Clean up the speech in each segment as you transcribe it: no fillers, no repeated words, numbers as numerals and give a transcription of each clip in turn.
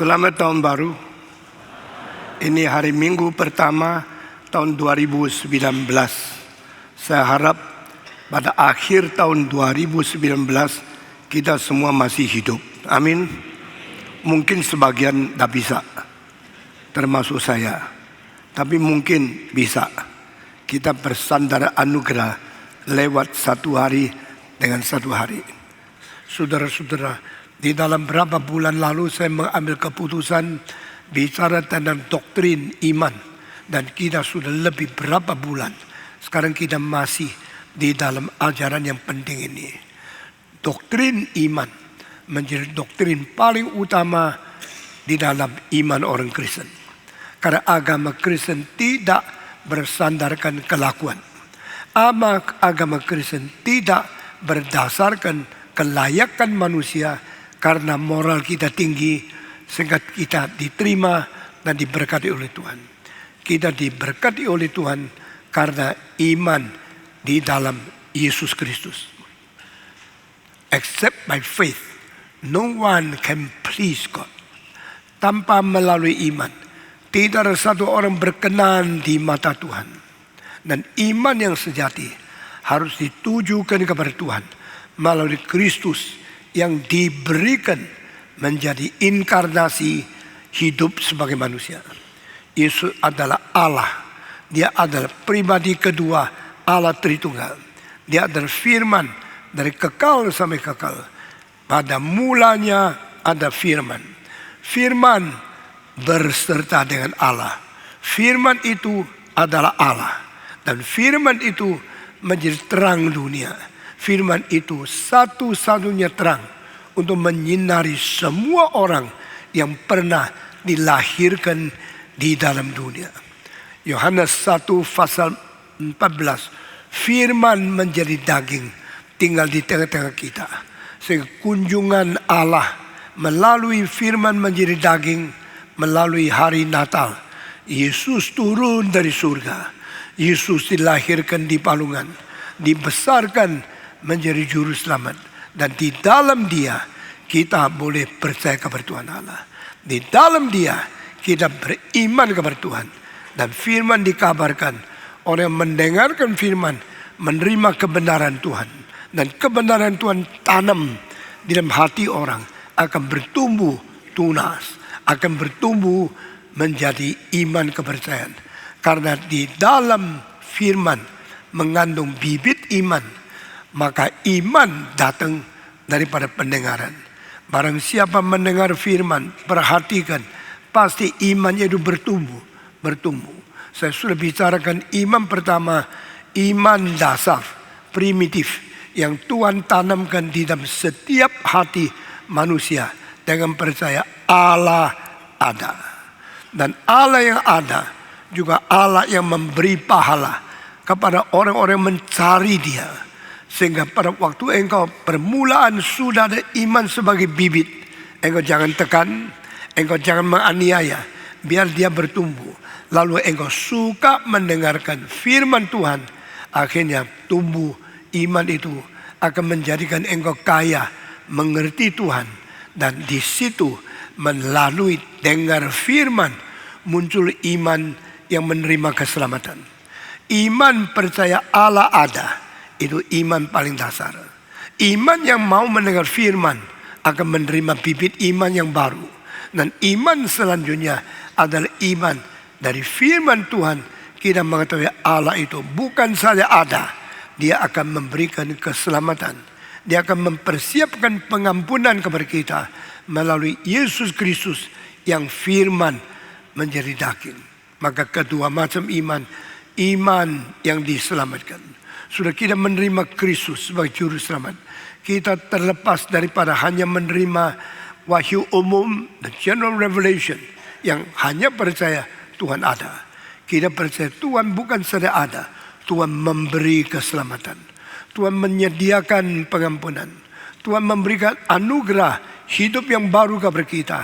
Selamat tahun baru. Ini hari Minggu pertama tahun 2019. Saya harap pada akhir tahun 2019 kita semua masih hidup. Amin. Mungkin sebagian tak bisa, termasuk saya. Tapi mungkin bisa. Kita bersandar anugerah lewat satu hari dengan satu hari. Saudara-saudara, di dalam beberapa bulan lalu saya mengambil keputusan bicara tentang doktrin iman. Dan kita sudah lebih berapa bulan. Sekarang kita masih di dalam ajaran yang penting ini. Doktrin iman menjadi doktrin paling utama di dalam iman orang Kristen. Karena agama Kristen tidak bersandarkan kelakuan. Agama Kristen tidak berdasarkan kelayakan manusia, karena moral kita tinggi sehingga kita diterima dan diberkati oleh Tuhan. Kita diberkati oleh Tuhan karena iman di dalam Yesus Kristus. Except by faith, no one can please God. Tanpa melalui iman, tidak ada satu orang berkenan di mata Tuhan. Dan iman yang sejati harus ditujukan kepada Tuhan melalui Kristus yang diberikan menjadi inkarnasi hidup sebagai manusia. Yesus adalah Allah. Dia adalah pribadi kedua Allah Tritunggal. Dia adalah firman dari kekal sampai kekal. Pada mulanya ada firman. Firman berserta dengan Allah. Firman itu adalah Allah. Dan firman itu menjadi terang dunia. Firman itu satu-satunya terang untuk menyinari semua orang yang pernah dilahirkan di dalam dunia. Yohanes 1 pasal 14. Firman menjadi daging tinggal di tengah-tengah kita. Sehingga kunjungan Allah melalui firman menjadi daging melalui hari Natal. Yesus turun dari surga. Yesus dilahirkan di palungan. Dibesarkan menjadi juru selamat. Dan di dalam dia kita boleh percaya kepada Tuhan Allah. Di dalam dia kita beriman kepada Tuhan. Dan firman dikabarkan, orang yang mendengarkan firman menerima kebenaran Tuhan. Dan kebenaran Tuhan tanam di dalam hati orang akan bertumbuh tunas. Akan bertumbuh menjadi iman kepercayaan. Karena di dalam firman mengandung bibit iman. Maka iman datang daripada pendengaran. Barang siapa mendengar firman, perhatikan, pasti imannya itu bertumbuh. Saya sudah bicarakan iman pertama, iman dasar, primitif, yang Tuhan tanamkan di dalam setiap hati manusia dengan percaya Allah ada. Dan Allah yang ada juga Allah yang memberi pahala kepada orang-orang yang mencari dia. Sehingga pada waktu engkau permulaan sudah ada iman sebagai bibit, engkau jangan tekan, engkau jangan menganiaya, biar dia bertumbuh. Lalu engkau suka mendengarkan firman Tuhan, akhirnya tumbuh iman itu akan menjadikan engkau kaya mengerti Tuhan. Dan di situ melalui dengar firman muncul iman yang menerima keselamatan. Iman percaya Allah ada. Itu iman paling dasar. Iman yang mau mendengar firman akan menerima bibit iman yang baru. Dan iman selanjutnya adalah iman dari firman Tuhan. Kita mengetahui Allah itu bukan saja ada, dia akan memberikan keselamatan. Dia akan mempersiapkan pengampunan kepada kita melalui Yesus Kristus yang firman menjadi daging. Maka kedua macam iman, iman yang diselamatkan. Sudah kita menerima Kristus sebagai juru selamat. Kita terlepas daripada hanya menerima wahyu umum, the general revelation, yang hanya percaya Tuhan ada. Kita percaya Tuhan bukan saja ada, Tuhan memberi keselamatan. Tuhan menyediakan pengampunan. Tuhan memberikan anugerah hidup yang baru kepada kita.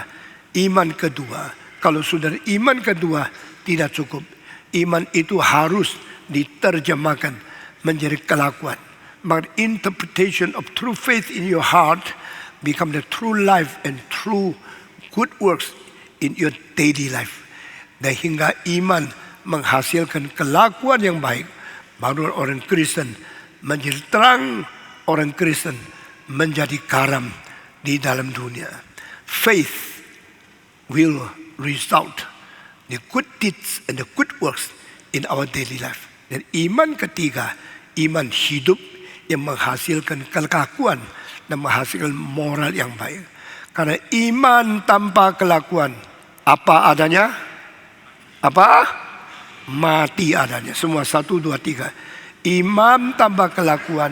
Iman kedua. Kalau sudah iman kedua tidak cukup. Iman itu harus diterjemahkan menjadi kelakuan. Maka interpretation of true faith in your heart become the true life and true good works in your daily life. Dan hingga iman menghasilkan kelakuan yang baik, baru orang Kristen menjadi terang, orang Kristen menjadi garam di dalam dunia. Faith will result the good deeds and the good works in our daily life. Dan iman ketiga, iman hidup yang menghasilkan kelakuan dan menghasilkan moral yang baik. Karena iman tanpa kelakuan, apa adanya? Apa? Mati adanya. Semua 1, 2, 3. Iman tanpa kelakuan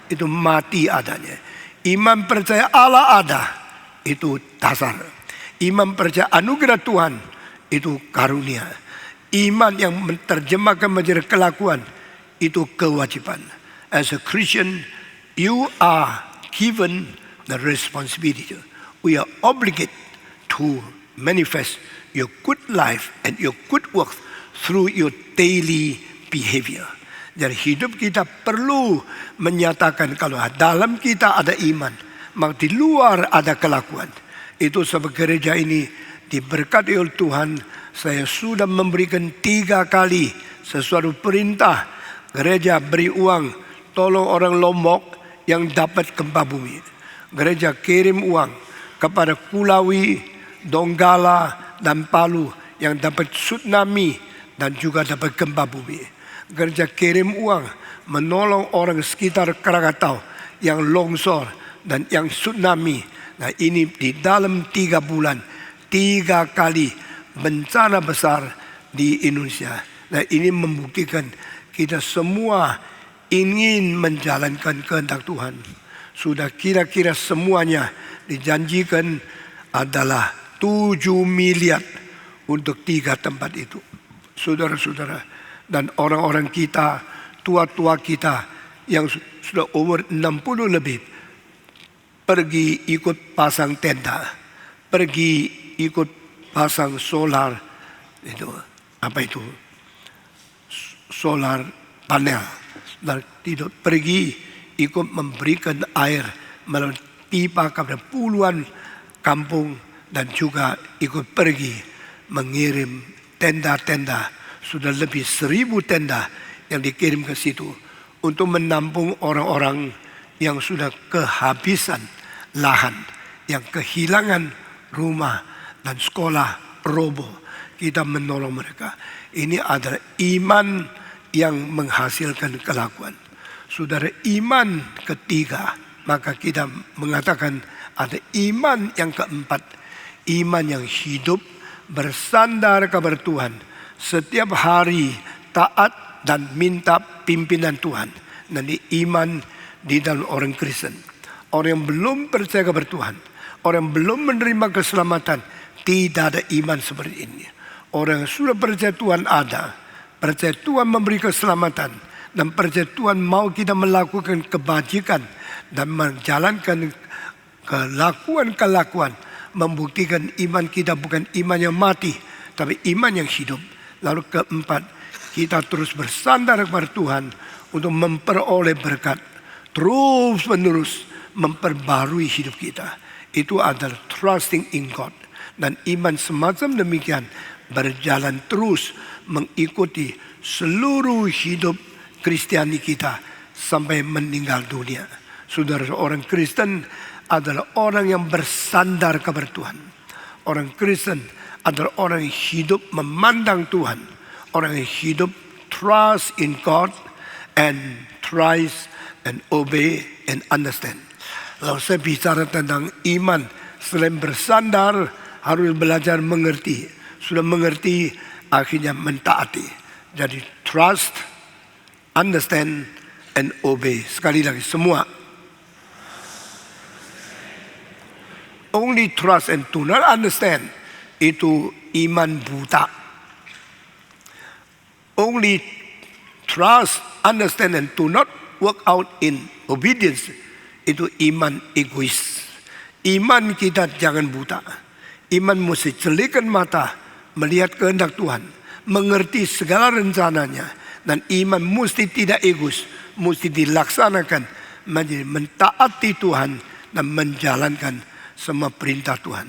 itu mati adanya. Iman percaya Allah ada, itu dasar. Iman percaya anugerah Tuhan, itu karunia. Iman yang menerjemahkan menjadi kelakuan, itu kewajiban. As a Christian, you are given the responsibility. We are obligated to manifest your good life and your good work through your daily behavior. Jadi hidup kita perlu menyatakan kalau dalam kita ada iman, maka di luar ada kelakuan. Itu sebab gereja ini diberkati oleh Tuhan. Saya sudah memberikan 3 kali sesuatu perintah. Gereja beri uang, tolong orang Lombok yang dapat gempa bumi. Gereja kirim uang kepada Kulawi, Donggala, dan Palu yang dapat tsunami dan juga dapat gempa bumi. Gereja kirim uang menolong orang sekitar Krakatau yang longsor dan yang tsunami. Nah, ini di dalam 3 bulan 3 kali bencana besar di Indonesia. Nah, ini membuktikan kita semua ingin menjalankan kehendak Tuhan. Sudah kira-kira semuanya dijanjikan adalah 7 miliar untuk 3 tempat itu. Saudara-saudara, dan orang-orang kita, tua-tua kita yang sudah umur 60 lebih, pergi ikut pasang tenda, pergi ikut pasang solar, itu apa itu? Solar panel, dan tidak pergi ikut memberikan air melalui pipa kepada puluhan kampung, dan juga ikut pergi mengirim tenda-tenda, sudah lebih 1000 tenda yang dikirim ke situ untuk menampung orang-orang yang sudah kehabisan lahan, yang kehilangan rumah dan sekolah roboh. Kita menolong mereka. Ini adalah iman yang menghasilkan kelakuan. Saudara, iman ketiga, maka kita mengatakan ada iman yang keempat, iman yang hidup bersandar kepada Tuhan, setiap hari taat dan minta pimpinan Tuhan. Dan iman di dalam orang Kristen, orang yang belum percaya kepada Tuhan, orang yang belum menerima keselamatan, tidak ada iman seperti ini. Orang yang sudah percaya Tuhan ada, percaya Tuhan memberi keselamatan, dan percaya Tuhan mau kita melakukan kebajikan dan menjalankan kelakuan-kelakuan, membuktikan iman kita bukan iman yang mati, tapi iman yang hidup. Lalu keempat, kita terus bersandar kepada Tuhan untuk memperoleh berkat, terus menerus memperbarui hidup kita. Itu adalah trusting in God. Dan iman semacam demikian berjalan terus mengikuti seluruh hidup Kristiani kita sampai meninggal dunia. Saudara, orang Kristen adalah orang yang bersandar kepada Tuhan. Orang Kristen adalah orang yang hidup memandang Tuhan. Orang yang hidup trust in God and tries and obey and understand. Lalu saya bicara tentang iman, selain bersandar harus belajar mengerti. Sudah mengerti, akhirnya mentaati. Jadi trust, understand, and obey. Sekali lagi semua. Only trust and do not understand, itu iman buta. Only trust, understand, and do not work out in obedience, itu iman egois. Iman kita jangan buta. Iman mesti jelikan mata, melihat kehendak Tuhan, mengerti segala rencananya. Dan iman mesti tidak egois, mesti dilaksanakan, menjadi mentaati Tuhan dan menjalankan semua perintah Tuhan.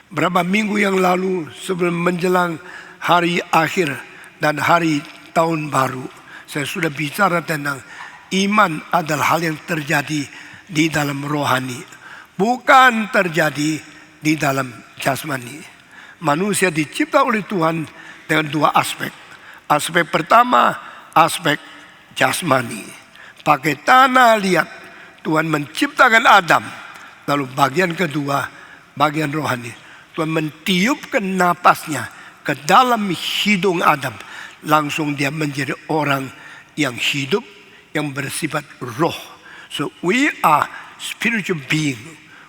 Berapa minggu yang lalu sebelum menjelang hari akhir dan hari tahun baru, saya sudah bicara tentang iman adalah hal yang terjadi di dalam rohani, bukan terjadi di dalam jasmani. Manusia dicipta oleh Tuhan dengan dua aspek. Aspek pertama, aspek jasmani. Pakai tanah liat Tuhan menciptakan Adam. Lalu bagian kedua, bagian rohani, Tuhan mentiupkan napasnya ke dalam hidung Adam. Langsung dia menjadi orang yang hidup, yang bersifat roh. So we are spiritual being.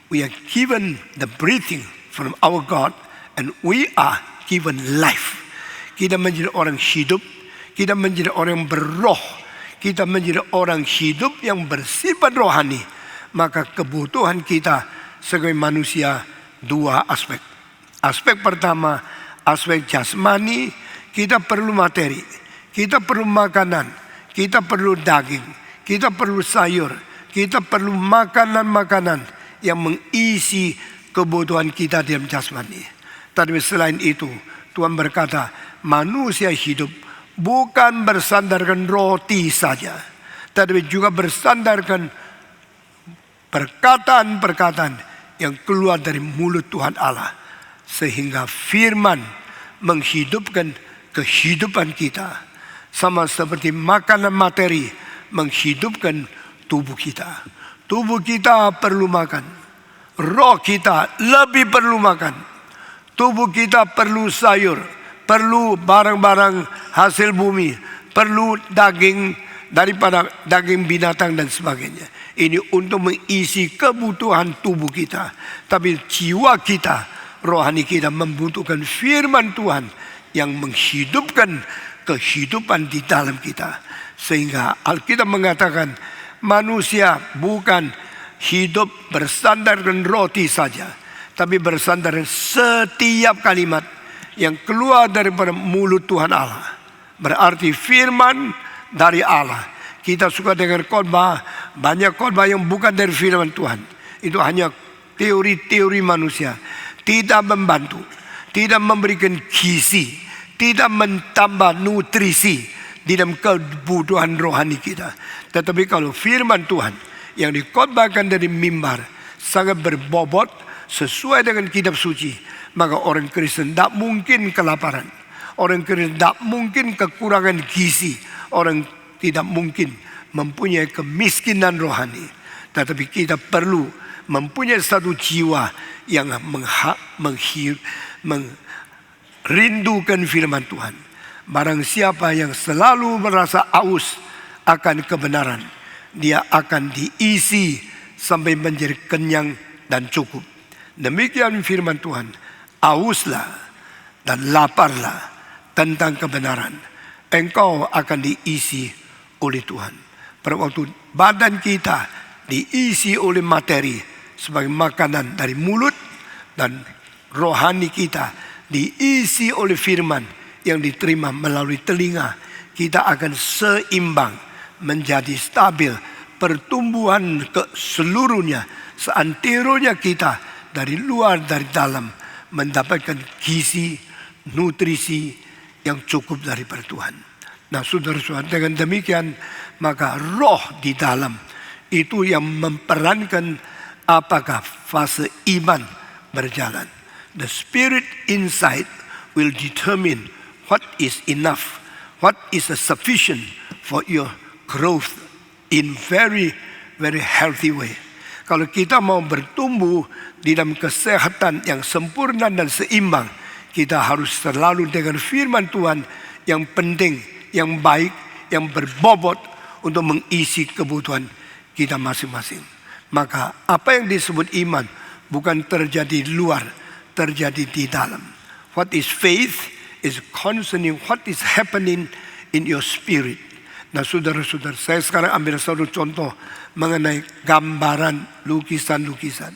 We are given the breathing from our God, and we are given life. Kita menjadi orang hidup, kita menjadi orang yang berroh, kita menjadi orang hidup yang bersifat rohani. Maka kebutuhan kita sebagai manusia dua aspek. Aspek pertama, aspek jasmani, kita perlu materi, kita perlu makanan, kita perlu daging, kita perlu sayur, kita perlu makanan-makanan yang mengisi kebutuhan kita dalam jasmani. Tapi selain itu, Tuhan berkata, manusia hidup bukan bersandarkan roti saja, tapi juga bersandarkan perkataan-perkataan yang keluar dari mulut Tuhan Allah. Sehingga firman menghidupkan kehidupan kita. Sama seperti makanan materi menghidupkan tubuh kita. Tubuh kita perlu makan. Roh kita lebih perlu makan. Tubuh kita perlu sayur, perlu barang-barang hasil bumi, perlu daging daripada daging binatang dan sebagainya. Ini untuk mengisi kebutuhan tubuh kita. Tapi jiwa kita, rohani kita membutuhkan firman Tuhan yang menghidupkan kehidupan di dalam kita. Sehingga Alkitab mengatakan manusia bukan hidup bersandarkan roti saja, tapi bersandarkan setiap kalimat yang keluar daripada mulut Tuhan Allah. Berarti firman dari Allah. Kita suka dengar khotbah, banyak khotbah yang bukan dari firman Tuhan. Itu hanya teori-teori manusia. Tidak membantu, tidak memberikan gizi, tidak menambah nutrisi di dalam kebutuhan rohani kita. Tetapi kalau firman Tuhan yang dikhotbahkan dari mimbar sangat berbobot sesuai dengan kitab suci, maka orang Kristen tidak mungkin kelaparan. Orang Kristen tidak mungkin kekurangan gizi. Orang tidak mungkin mempunyai kemiskinan rohani. Tetapi kita perlu mempunyai satu jiwa yang merindukan firman Tuhan. Barang siapa yang selalu merasa aus akan kebenaran, dia akan diisi sampai menjadi kenyang dan cukup. Demikian firman Tuhan. Auslah dan laparlah tentang kebenaran. Engkau akan diisi oleh Tuhan. Pada waktu badan kita diisi oleh materi sebagai makanan dari mulut, dan rohani kita diisi oleh firman yang diterima melalui telinga, kita akan seimbang, menjadi stabil. Pertumbuhan ke seluruhnya, seanteronya kita dari luar dari dalam mendapatkan gizi, nutrisi yang cukup daripada Tuhan. Nah, saudara-saudara, dengan demikian maka roh di dalam itu yang memperankan apakah fase iman berjalan. The spirit inside will determine what is enough, what is sufficient for your growth in very, very healthy way. Kalau kita mau bertumbuh di dalam kesehatan yang sempurna dan seimbang, kita harus selalu dengan firman Tuhan yang penting, yang baik, yang berbobot untuk mengisi kebutuhan kita masing-masing. Maka apa yang disebut iman bukan terjadi di luar, terjadi di dalam. What is faith is concerning what is happening in your spirit. Nah, saudara-saudara, saya sekarang ambil satu contoh mengenai gambaran, lukisan-lukisan.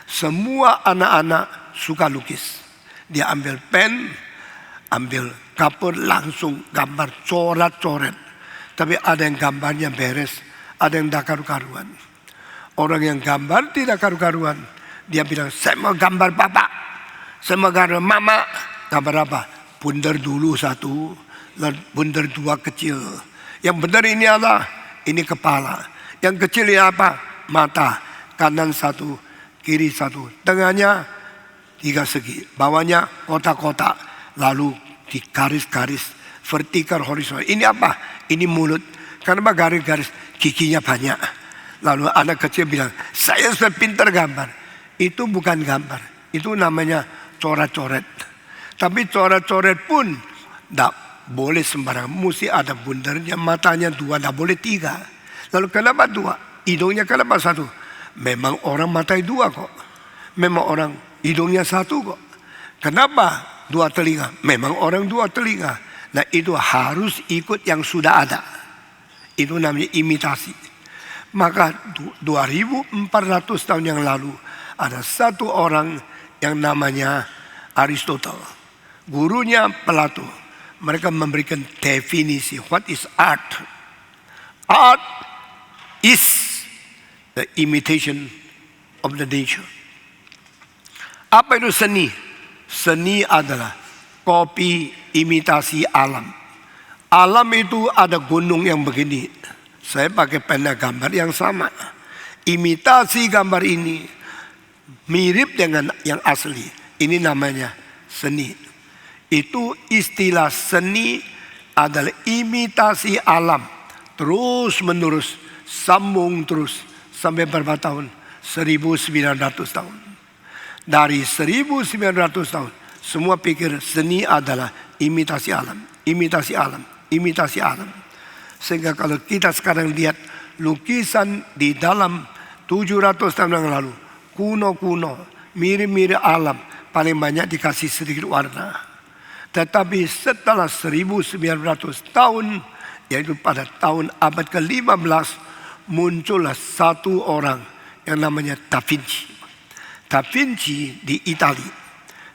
Semua anak-anak suka lukis. Dia ambil pen, ambil kapur, langsung gambar coret-coret. Tapi ada yang gambarnya beres, ada yang tidak karu-karuan. Orang yang gambar tidak karu-karuan, dia bilang, saya mau gambar bapak. Sama gambar mama, gambar apa? Bundar dulu satu, lalu bundar dua kecil. Yang benar ini adalah ini kepala. Yang kecil ini apa? Mata. Kanan satu, kiri satu. Tengahnya 3 segi. Bawahnya kotak-kotak. Lalu di garis-garis vertikal horizontal. Ini apa? Ini mulut. Kenapa garis-garis? Giginya banyak. Lalu anak kecil bilang, saya sudah pintar gambar. Itu bukan gambar. Itu namanya coret-coret. Tapi coret-coret pun tidak boleh sembarang. Mesti ada bundarnya, matanya 2, tidak boleh 3. Lalu kenapa 2? Hidungnya kenapa 1? Memang orang matanya 2 kok. Memang orang hidungnya 1 kok. Kenapa 2 telinga? Memang orang 2 telinga. Nah itu harus ikut yang sudah ada. Itu namanya imitasi. Maka 2400 tahun yang lalu ada satu orang yang namanya Aristotle. Gurunya Plato. Mereka memberikan definisi. What is art? Art is the imitation of the nature. Apa itu seni? Seni adalah kopi imitasi alam. Alam itu ada gunung yang begini. Saya pakai pena gambar yang sama. Imitasi gambar ini mirip dengan yang asli. Ini namanya seni. Itu istilah seni adalah imitasi alam. Terus menerus, sambung terus. Sampai berapa tahun? 1900 tahun. Dari 1900 tahun, semua pikir seni adalah imitasi alam. Imitasi alam, imitasi alam. Sehingga kalau kita sekarang lihat lukisan di dalam 700 tahun yang lalu, kuno-kuno, mirip-mirip alam, paling banyak dikasih sedikit warna. Tetapi setelah 1900 tahun, yaitu pada tahun abad ke-15, muncullah satu orang yang namanya Da Vinci. Da Vinci di Italia.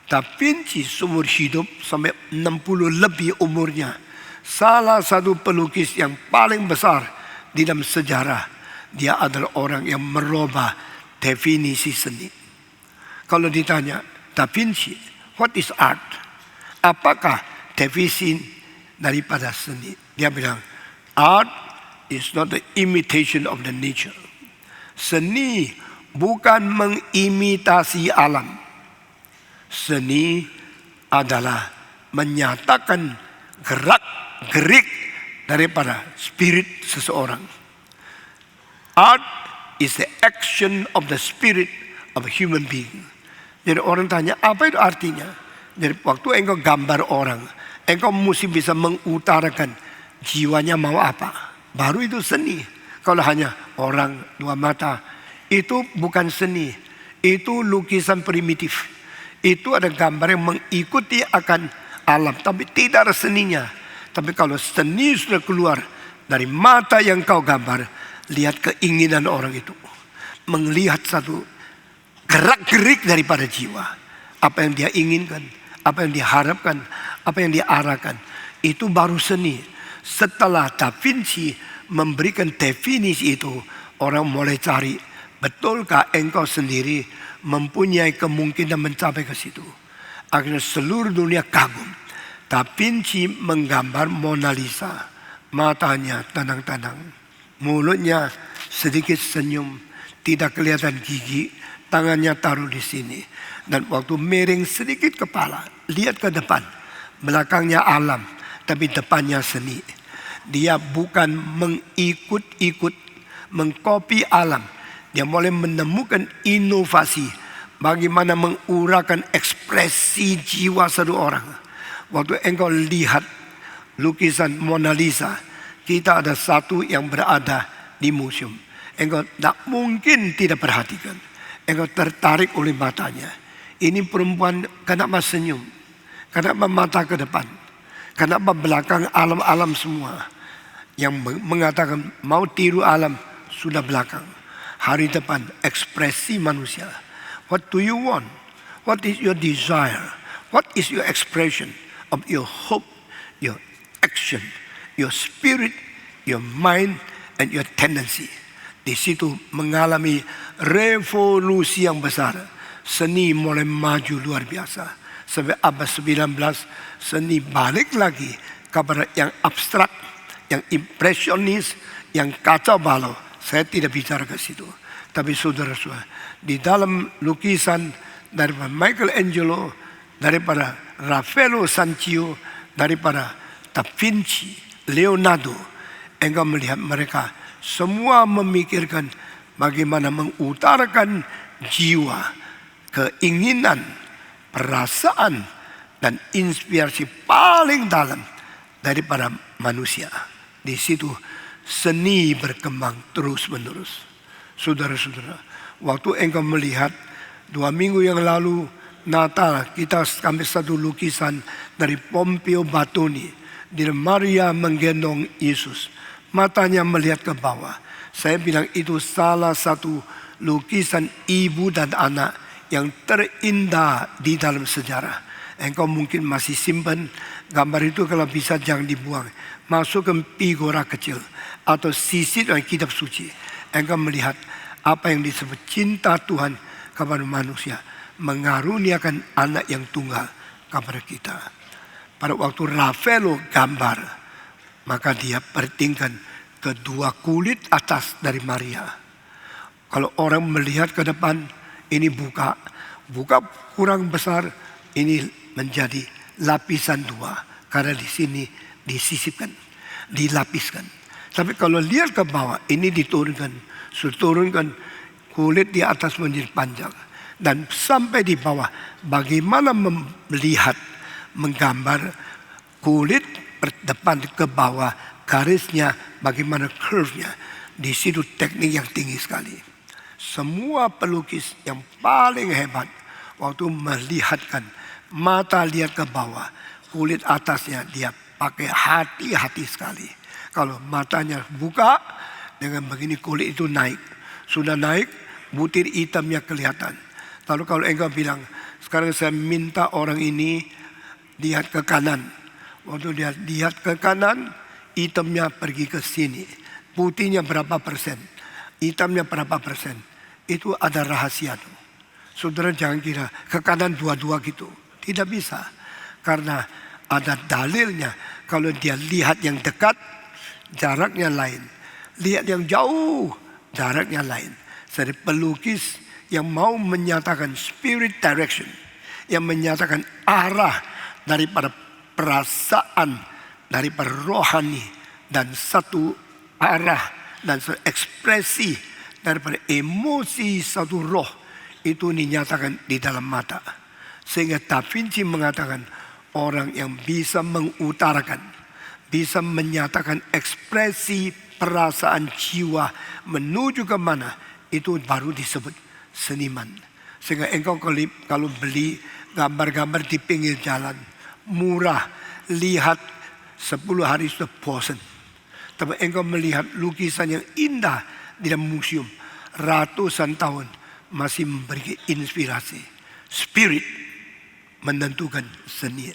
Da Vinci seumur hidup sampai 60 lebih umurnya. Salah satu pelukis yang paling besar di dalam sejarah. Dia adalah orang yang merubah definisi seni. Kalau ditanya, Da Vinci, what is art? Apakah definisi daripada seni? Dia bilang, art is not the imitation of the nature. Seni bukan mengimitasi alam. Seni adalah menyatakan gerak-gerik daripada spirit seseorang. Art is the action of the spirit of a human being. Jadi orang tanya, apa itu artinya? Jadi waktu engkau gambar orang, engkau mesti bisa mengutarakan jiwanya mau apa. Baru itu seni. Kalau hanya orang 2 mata, itu bukan seni. Itu lukisan primitif. Itu ada gambar yang mengikuti akan alam, tapi tidak ada seninya. Tapi kalau seni sudah keluar dari mata yang kau gambar, lihat keinginan orang itu. Melihat satu gerak-gerik daripada jiwa. Apa yang dia inginkan, apa yang diharapkan, apa yang diarahkan. Itu baru seni. Setelah Da Vinci memberikan definisi itu, orang mulai cari, betulkah engkau sendiri mempunyai kemungkinan mencapai ke situ? Akhirnya seluruh dunia kagum. Da Vinci menggambar Mona Lisa. Matanya tenang-tenang, mulutnya sedikit senyum, tidak kelihatan gigi, tangannya taruh di sini. Dan waktu miring sedikit kepala, lihat ke depan, belakangnya alam, tapi depannya seni. Dia bukan mengikut-ikut, mengkopi alam. Dia mulai menemukan inovasi, bagaimana menguraikan ekspresi jiwa satu orang. Waktu engkau lihat lukisan Mona Lisa, kita ada satu yang berada di museum. Engkau tak mungkin tidak perhatikan. Engkau tertarik oleh matanya. Ini perempuan kenapa senyum? Kenapa mata ke depan? Kenapa belakang alam-alam semua? Yang mengatakan mau tiru alam sudah belakang. Hari depan ekspresi manusia. What do you want? What is your desire? What is your expression of your hope, your action, your spirit, your mind, and your tendency? Di situ mengalami revolusi yang besar. seni mulai maju luar biasa. Sampai abad 19 seni balik lagi kepada yang abstrak, yang impresionis, yang kacau balau. Saya tidak bicara ke situ. Tapi saudara-saudara, di dalam lukisan daripada Michelangelo, daripada Raffaello Sanzio, daripada Da Vinci, Leonardo, engkau melihat mereka semua memikirkan bagaimana mengutarakan jiwa, keinginan, perasaan, dan inspirasi paling dalam daripada manusia. Di situ seni berkembang terus-menerus. Saudara-saudara, waktu engkau melihat 2 minggu yang lalu Natal, kita ambil satu lukisan dari Pompeo Batoni, di Maria menggendong Yesus, matanya melihat ke bawah. Saya bilang itu salah satu lukisan ibu dan anak yang terindah di dalam sejarah. Engkau mungkin masih simpan gambar itu, kalau bisa jangan dibuang. Masuk ke figura kecil atau sisir dari kitab suci. Engkau melihat apa yang disebut cinta Tuhan kepada manusia, mengaruniakan anak yang tunggal kepada kita. Pada waktu Raffaello gambar, maka dia pertingkan kedua kulit atas dari Maria. Kalau orang melihat ke depan, ini buka kurang besar, ini menjadi lapisan 2 karena di sini disisipkan, dilapiskan. Tapi kalau lihat ke bawah, ini diturunkan kulit di atas menjadi panjang, dan sampai di bawah bagaimana melihat, menggambar kulit depan ke bawah, garisnya bagaimana curve-nya. Di situ teknik yang tinggi sekali. Semua pelukis yang paling hebat waktu melihatkan mata lihat ke bawah, kulit atasnya dia pakai hati-hati sekali. Kalau matanya buka dengan begini, kulit itu naik. Sudah naik, butir hitamnya kelihatan. Lalu kalau engkau bilang, sekarang saya minta orang ini lihat ke kanan. Waktu dia lihat ke kanan, hitamnya pergi ke sini. Putihnya berapa persen, hitamnya berapa persen. Itu ada rahasia tuh. Saudara jangan kira ke kanan dua-dua gitu. Tidak bisa. Karena ada dalilnya. Kalau dia lihat yang dekat, jaraknya lain. Lihat yang jauh, jaraknya lain. Jadi pelukis yang mau menyatakan spirit direction, yang menyatakan arah daripada perasaan, daripada rohani, dan satu arah dan satu ekspresi daripada emosi satu roh, itu dinyatakan di dalam mata. Sehingga Da Vinci mengatakan orang yang bisa mengutarakan, bisa menyatakan ekspresi perasaan jiwa menuju ke mana, itu baru disebut seniman. Sehingga engkau kalau beli gambar-gambar di pinggir jalan, murah, lihat 10 hari sudah bosan. Tapi engkau melihat lukisan yang indah di dalam museum, ratusan tahun masih memberi inspirasi. Spirit menentukan seni.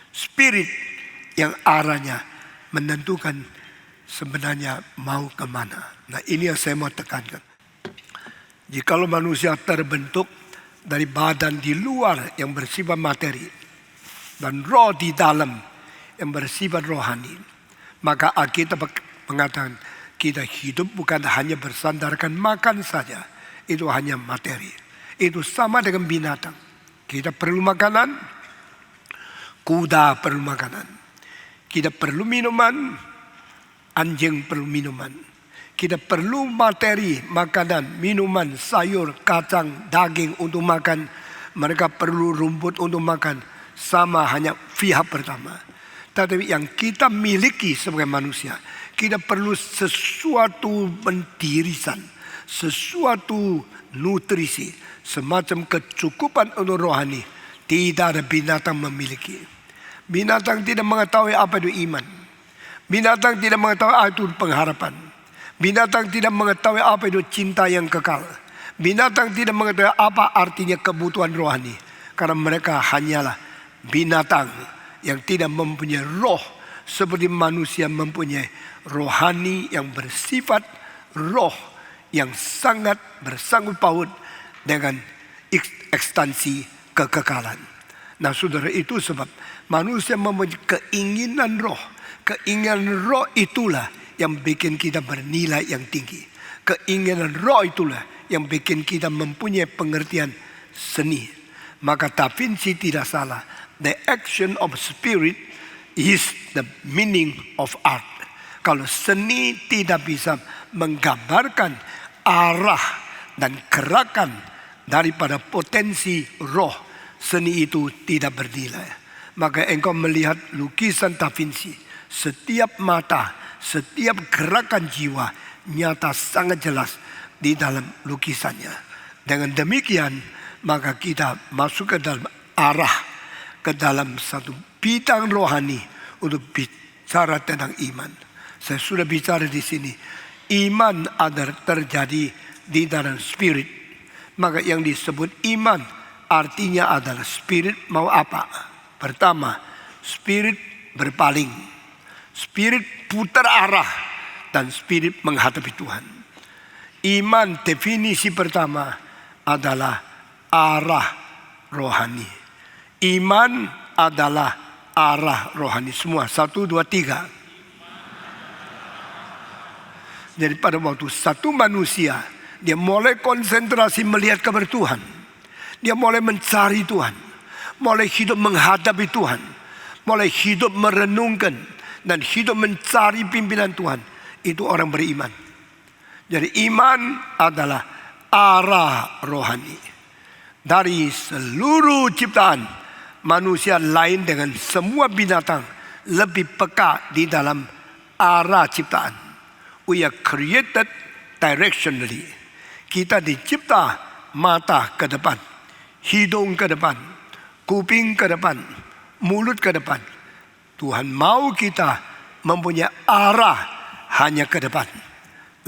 Spirit yang arahnya menentukan sebenarnya mau kemana. Nah, ini yang saya mau tekankan. Jikalau manusia terbentuk dari badan di luar yang bersifat materi dan roh di dalam yang bersifat rohani, maka Alkitab mengatakan kita hidup bukan hanya bersandarkan makan saja. Itu hanya materi. Itu sama dengan binatang. Kita perlu makanan, kuda perlu makanan. Kita perlu minuman, anjing perlu minuman. Kita perlu materi, makanan, minuman, sayur, kacang, daging untuk makan. Mereka perlu rumput untuk makan. Sama hanya pihak pertama. Tetapi yang kita miliki sebagai manusia, kita perlu sesuatu pendirisan, sesuatu nutrisi, semacam kecukupan untuk rohani. Tidak ada binatang memiliki. Binatang tidak mengetahui apa itu iman. Binatang tidak mengetahui apa itu pengharapan. Binatang tidak mengetahui apa itu cinta yang kekal. Binatang tidak mengetahui apa artinya kebutuhan rohani. Karena mereka hanyalah binatang yang tidak mempunyai roh seperti manusia mempunyai rohani yang bersifat roh yang sangat bersangkut paut dengan ekstansi kekekalan. Nah saudara, itu sebab manusia mempunyai keinginan roh. Keinginan roh itulah yang bikin kita bernilai yang tinggi. Keinginan roh itulah yang bikin kita mempunyai pengertian seni. Maka Da Vinci tidak salah. The action of spirit is the meaning of art. Kalau seni tidak bisa menggambarkan arah dan gerakan daripada potensi roh, seni itu tidak bernilai. Maka engkau melihat lukisan Da Vinci, setiap mata, setiap gerakan jiwa nyata sangat jelas di dalam lukisannya. Dengan demikian maka kita masuk ke dalam arah, ke dalam satu bidang rohani untuk bicara tentang iman. Saya sudah bicara di sini. Iman adalah terjadi di dalam spirit. Maka yang disebut iman artinya adalah spirit mau apa? Pertama, spirit berpaling. Spirit putar arah dan spirit menghadapi Tuhan. Iman definisi pertama adalah arah rohani. Iman adalah arah rohani. Semua 1, 2, 3. Jadi pada waktu satu manusia dia mulai konsentrasi melihat kepada Tuhan, dia mulai mencari Tuhan, mulai hidup menghadapi Tuhan, mulai hidup merenungkan dan hidup mencari pimpinan Tuhan, itu orang beriman. Jadi iman adalah arah rohani. Dari seluruh ciptaan, manusia lain dengan semua binatang lebih peka di dalam arah ciptaan. We are created directionally. Kita dicipta mata ke depan, hidung ke depan, kuping ke depan, mulut ke depan. Tuhan mau kita mempunyai arah hanya ke depan.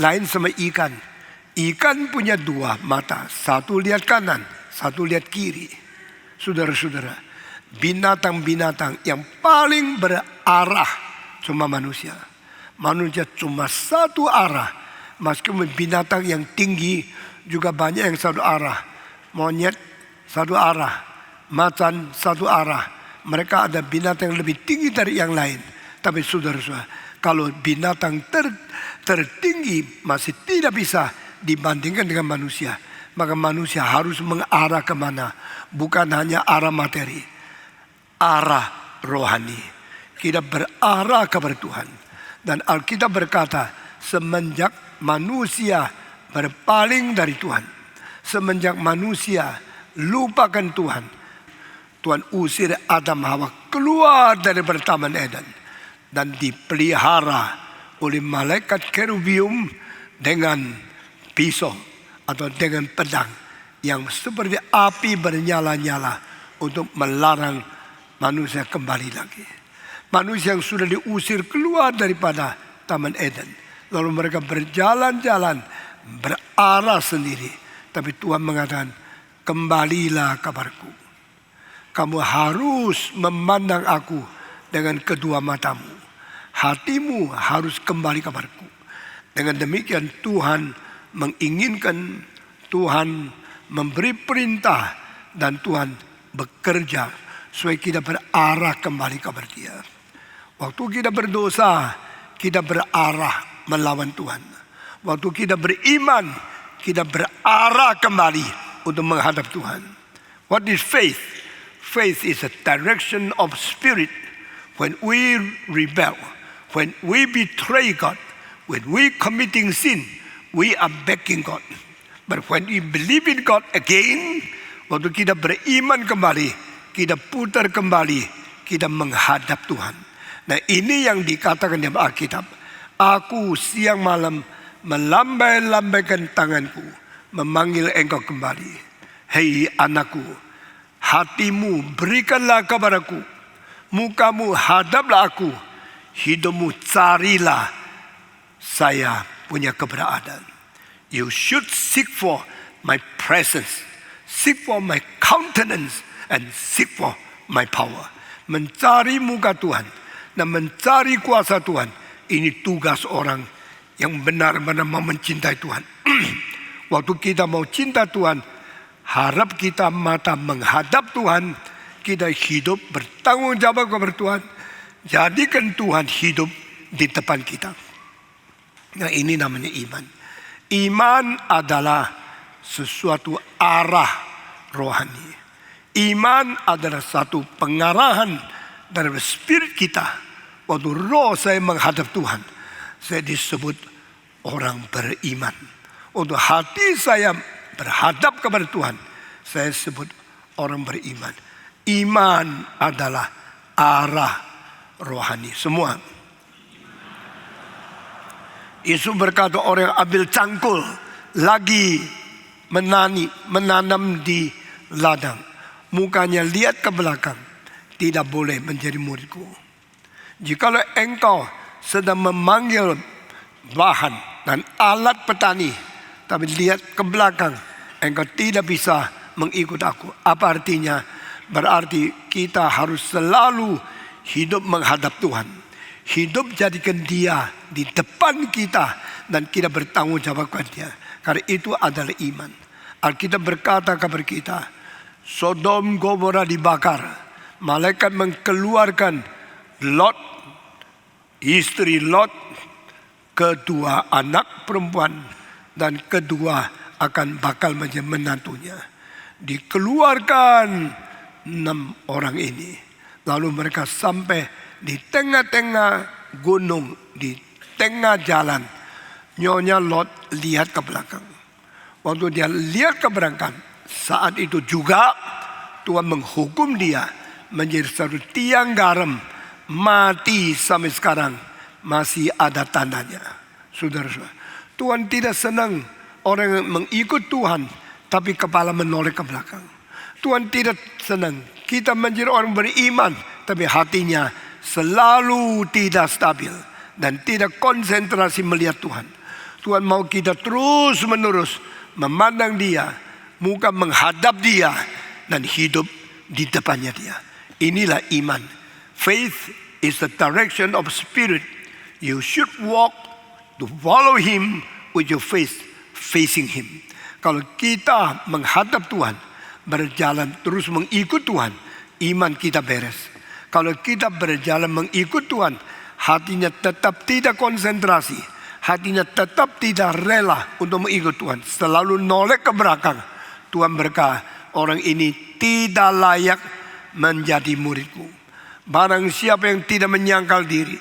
Lain sama ikan. Ikan punya 2 mata, satu lihat kanan, satu lihat kiri. Saudara-saudara, binatang-binatang yang paling berarah cuma manusia. Manusia cuma satu arah. Meskipun binatang yang tinggi juga banyak yang satu arah. Monyet satu arah, macan satu arah. Mereka ada binatang yang lebih tinggi dari yang lain. Tapi saudara-saudara, kalau binatang tertinggi masih tidak bisa dibandingkan dengan manusia, maka manusia harus mengarah kemana? Bukan hanya arah materi, arah rohani. Kita berarah kepada Tuhan. Dan Alkitab berkata, semenjak manusia berpaling dari Tuhan, semenjak manusia lupakan Tuhan, Tuhan usir Adam Hawa keluar dari Taman Eden dan dipelihara oleh malaikat kerubium dengan pisau atau dengan pedang yang seperti api bernyala-nyala untuk melarang manusia kembali lagi. Manusia yang sudah diusir keluar daripada Taman Eden, lalu mereka berjalan-jalan berarah sendiri. Tapi Tuhan mengatakan, kembalilah kepadaku. Kamu harus memandang aku dengan kedua matamu. Hatimu harus kembali kepadaku. Dengan demikian Tuhan menginginkan, Tuhan memberi perintah, dan Tuhan bekerja supaya kita berarah kembali kepada Dia. Waktu kita berdosa, kita berarah melawan Tuhan. Waktu kita beriman, kita berarah kembali untuk menghadap Tuhan. What is faith? Faith is a direction of spirit. When we rebel, when we betray God, when we committing sin, we are begging God. But when we believe in God again, waktu kita beriman kembali, kita putar kembali, kita menghadap Tuhan. Nah, ini yang dikatakan dalam Alkitab. Aku siang malam melambai-lambaikan tanganku, memanggil engkau kembali. Hei anakku, hatimu berikanlah kepadaku, mukamu hadaplah aku, hidupmu carilah saya punya keberadaan. You should seek for my presence, seek for my countenance, and seek for my power. Mencari muka Tuhan dan mencari kuasa Tuhan, ini tugas orang yang benar-benar mau mencintai Tuhan. Waktu kita mau cinta Tuhan, harap kita mata menghadap Tuhan, kita hidup bertanggung jawab kepada Tuhan. Jadikan Tuhan hidup di depan kita. Nah, ini namanya iman. Iman adalah sesuatu arah rohani. Iman adalah satu pengarahan dari spirit kita. Waktu roh saya menghadap Tuhan, saya disebut orang beriman. Waktu hati saya berhadap kepada Tuhan, saya sebut orang beriman. Iman adalah arah rohani. Semua. Yesus berkata, orang yang ambil cangkul lagi menanam di ladang, mukanya lihat ke belakang, tidak boleh menjadi muridku. Jikalau engkau sedang memanggil bahan dan alat petani, tapi lihat ke belakang, engkau tidak bisa mengikut aku. Apa artinya? Berarti kita harus selalu hidup menghadap Tuhan. Hidup jadikan dia di depan kita dan kita bertanggung jawab kepada dia. Karena itu adalah iman. Alkitab berkata kepada kita, Sodom Gomora dibakar. Malaikat mengeluarkan Lot, istri Lot, kedua anak perempuan, dan kedua akan bakal menjadi menantunya. Dikeluarkan 6 orang ini. Lalu mereka sampai di tengah-tengah gunung, di tengah jalan. Nyonya Lot lihat ke belakang. Waktu dia lihat ke belakang, saat itu juga Tuhan menghukum dia menjadi satu tiang garam, mati sampai sekarang masih ada tandanya. Saudara-saudara, Tuhan tidak senang orang yang mengikut Tuhan tapi kepala menoleh ke belakang. Tuhan tidak senang kita menjadi orang beriman tapi hatinya selalu tidak stabil dan tidak konsentrasi melihat Tuhan. Tuhan mau kita terus menerus memandang dia, muka menghadap dia, dan hidup di depannya dia. Inilah iman. Faith is the direction of spirit. You should walk to follow him with your face facing him. Kalau kita menghadap Tuhan, berjalan terus mengikut Tuhan, iman kita beres. Kalau kita berjalan mengikut Tuhan, hatinya tetap tidak konsentrasi, hatinya tetap tidak rela untuk mengikut Tuhan, selalu noleh ke belakang. Tuhan berkata, orang ini tidak layak menjadi muridku. Barang siapa yang tidak menyangkal diri,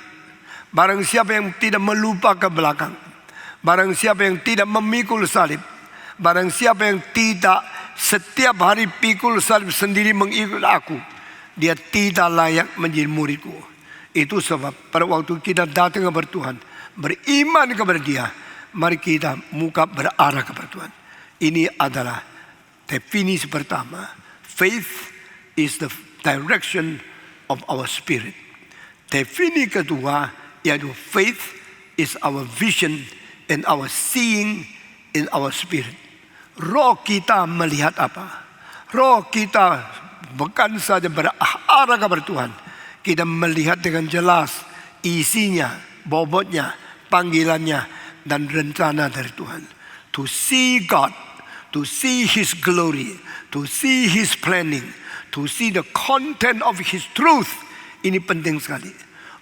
barang siapa yang tidak melupa ke belakang, barang siapa yang tidak memikul salib, barang siapa yang tidak setiap hari pikul salib sendiri mengikut aku, dia tidak layak menjadi muridku. Itu sebab pada waktu kita datang kepada Tuhan, beriman kepada dia, mari kita muka berarah kepada Tuhan. Ini adalah definisi pertama. Faith is the direction of our spirit. Definisi kedua yaitu faith is our vision and our seeing in our spirit. Roh kita melihat apa? Roh kita bukan saja berarah kepada Tuhan. Kita melihat dengan jelas isinya, bobotnya, panggilannya, dan rencana dari Tuhan. To see God, to see His glory, to see His planning, to see the content of His truth. Ini penting sekali.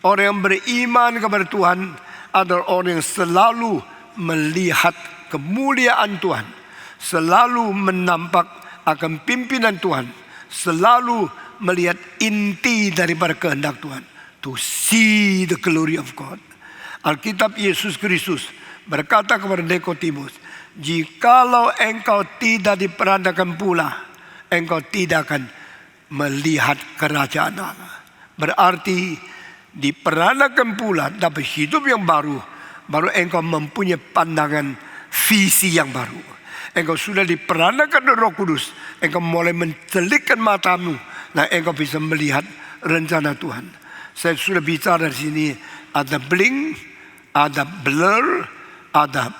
Orang yang beriman kepada Tuhan adalah orang yang selalu melihat kemuliaan Tuhan, selalu menampak akan pimpinan Tuhan, selalu melihat inti daripada kehendak Tuhan. To see the glory of God. Alkitab Yesus Kristus berkata kepada Nikodemus, jikalau engkau tidak diperanakan pula, engkau tidak akan melihat kerajaan Allah. Berarti diperanakan pula dapat hidup yang baru, baru engkau mempunyai pandangan visi yang baru. Engkau sudah diperanakan oleh Roh Kudus, engkau mulai mencelikkan matamu, nah engkau bisa melihat rencana Tuhan. Saya sudah bicara di sini, ada blink, ada blur, ada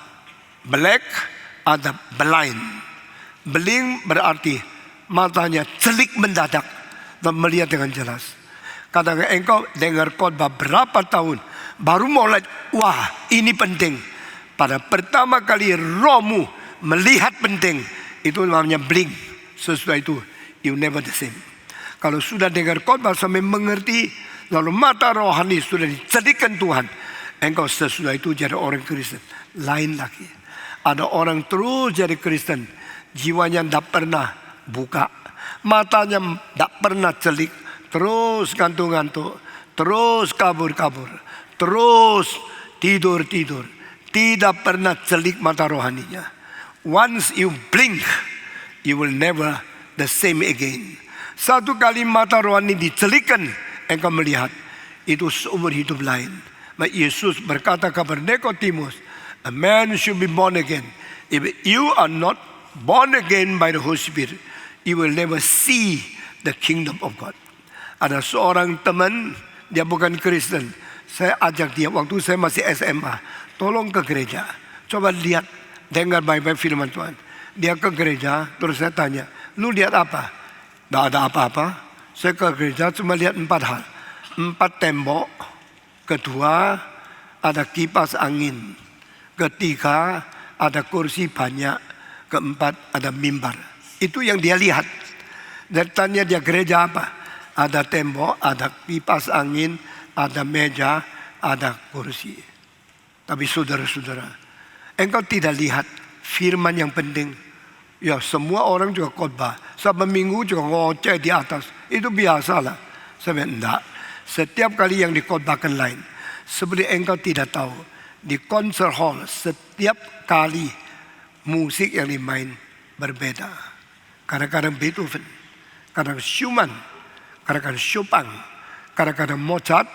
black, ada blind. Blink berarti matanya celik mendadak dan melihat dengan jelas. Kadang engkau dengar khotbah berapa tahun baru mulai, wah ini penting. Pada pertama kali rohmu melihat penting, itu namanya blink. sesudah itu you never the same. Kalau sudah dengar khotbah sampai mengerti, lalu mata rohani sudah dijadikan Tuhan, engkau sesudah itu jadi orang Kristen. Lain lagi. Ada orang terus jadi Kristen, jiwanya tidak pernah buka, matanya tidak pernah celik, terus gantung-gantung, terus kabur-kabur, terus tidur-tidur, tidak pernah celik mata rohaninya. Once you blink, you will never the same again. Satu kali mata rohani dicelikkan, engkau melihat, itu seumur hidup lain. Maka Yesus berkata kepada Nikodemus, a man should be born again. If you are not born again by the Holy Spirit, you will never see the kingdom of God. Ada seorang teman, dia bukan Kristen. Saya ajak dia waktu saya masih SMA, tolong ke gereja. Coba lihat, dengar baik-baik firman Tuhan. Dia ke gereja, terus saya tanya, lu lihat apa? Tidak ada apa-apa. Saya ke gereja cuma lihat 4 hal. 4 tembok. Kedua, ada kipas angin. Ketiga, ada kursi banyak. Keempat, ada mimbar. Itu yang dia lihat. Dan tanya dia gereja apa? Ada tembok, ada kipas angin, ada meja, ada kursi. Tapi saudara-saudara, engkau tidak lihat firman yang penting. Ya semua orang juga khotbah. Sabtu minggu juga ngoceh di atas. Itu biasalah. Saya enggak. Setiap kali yang dikhotbahkan lain. Seperti engkau tidak tahu. Di concert hall setiap kali musik yang dimain berbeda. Kadang-kadang Beethoven, kadang Schumann, kadang-kadang Chopin, kadang-kadang Mozart,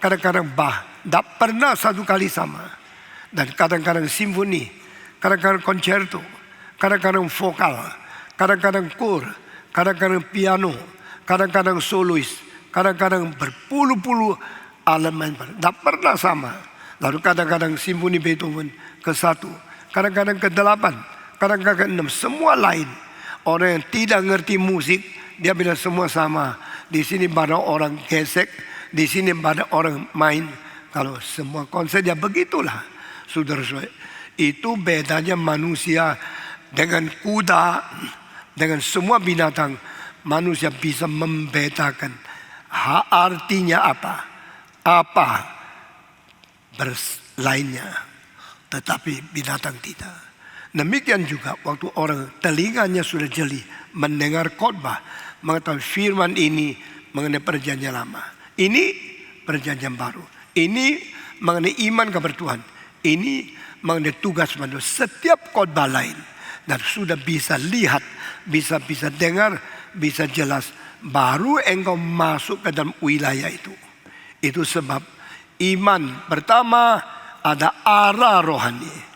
kadang-kadang Bach. Tidak pernah satu kali sama. Dan kadang-kadang simfoni, kadang-kadang konserto, kadang-kadang vokal, kadang-kadang kor, kadang-kadang piano, kadang-kadang solois, kadang-kadang berpuluh-puluh elemen. Tidak pernah sama. Lalu kadang-kadang simfoni Beethoven ke-1, kadang-kadang ke-8, kadang-kadang ke-6, semua lain. Orang yang tidak ngerti musik, dia bilang semua sama. Di sini pada orang gesek, di sini pada orang main. Kalau semua konsep ya begitulah. Saudara-saudara, itu bedanya manusia dengan kuda, dengan semua binatang. Manusia bisa membedakan artinya apa lainnya, tetapi binatang tidak. Demikian juga waktu orang telinganya sudah jeli mendengar khotbah, mengetahui firman ini mengenai perjanjian lama, ini perjanjian baru, ini mengenai iman kepada Tuhan, ini mengenai tugas manusia. Setiap khotbah lain dan sudah bisa lihat, bisa dengar, bisa jelas, baru engkau masuk ke dalam wilayah itu. Itu sebab iman pertama ada arah rohani.